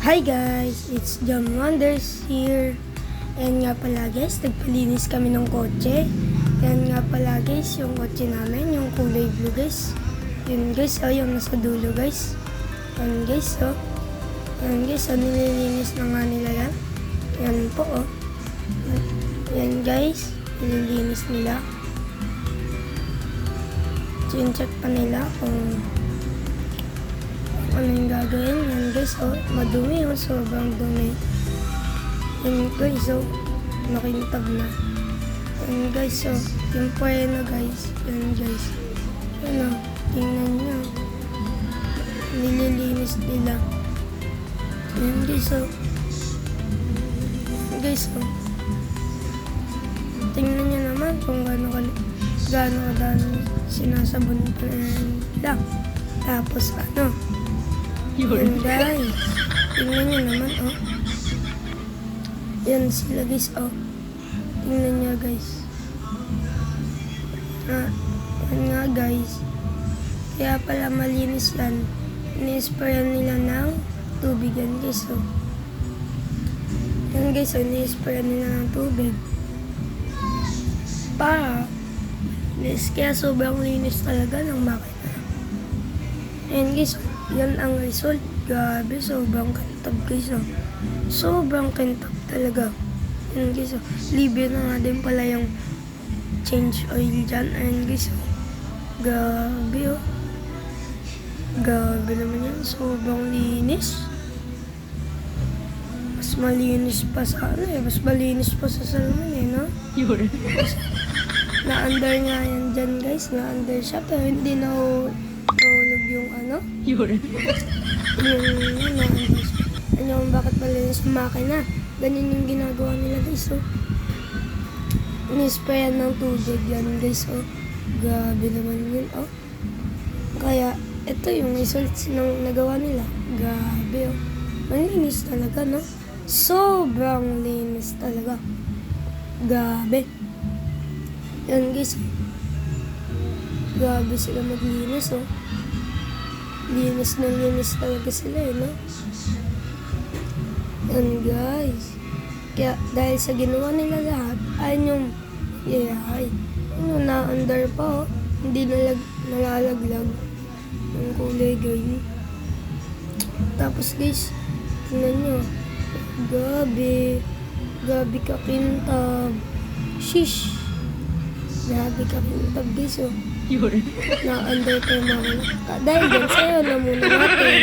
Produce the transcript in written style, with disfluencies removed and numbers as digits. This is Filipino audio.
Hi guys, it's John Wonders here. And nga pala guys, nagpalinis kami ng kotse. And nga pala guys, yung kotse namin, yung kulay blue guys. Yun guys, yung nasa dulo guys. Yan guys, Yan guys, nililinis na nga nila yan. Yan po Yan guys, nililinis nila. Chin-check pa nila kung ano yung gagawin. Yan guys, madumi sobrang dumi. Yan guys, nakintab na. Yan guys, yung puwena guys. Yan guys. Yan tingnan nyo. Nililinis nila. Yan guys, guys, tingnan nyo naman kung gaano kadami sinasabon pa lang. Tapos yan guys, tingnan nyo naman yan sila guys tingnan nyo guys. Yan nga guys, kaya pala malinis yan, ini-sprayan nila ng tubig yan guys. Yan guys, ini-sprayan nila ng tubig para linis, kaya sobrang linis talaga ng makina. And guys, yan ang result. Grabe, sobrang kintab guys. Sobrang kintab talaga. Yan guys, libre na nga din pala yung change oil dyan. And guys, grabe grabe naman yan. Sobrang linis. Mas malinis pa sa mas malinis pa sa salamin no? Na-under nga yan dyan guys. Na-under siya pero hindi nahulog yung yung bakit malinis yung makina. Ganyan yung ginagawa nila guys. Ini-sprayan ng tubig yan guys. Grabe naman yun. Kaya ito yung results ng nagawa nila. Grabe malinis talaga no. Sobrang linis talaga. Grabe. Yan guys. Grabe sila maglinis Linis na linis talaga sila no. Yan guys. Kaya dahil sa ginawa nila lahat, ayun yung na-under pa hindi nalalaglag yung kulay green. Tapos guys, tingnan nyo. Grabe ka kintab. Shish. Grabe ka kintab guys Na-under pa yung mga. Dahil dyan, sayo na muna natin.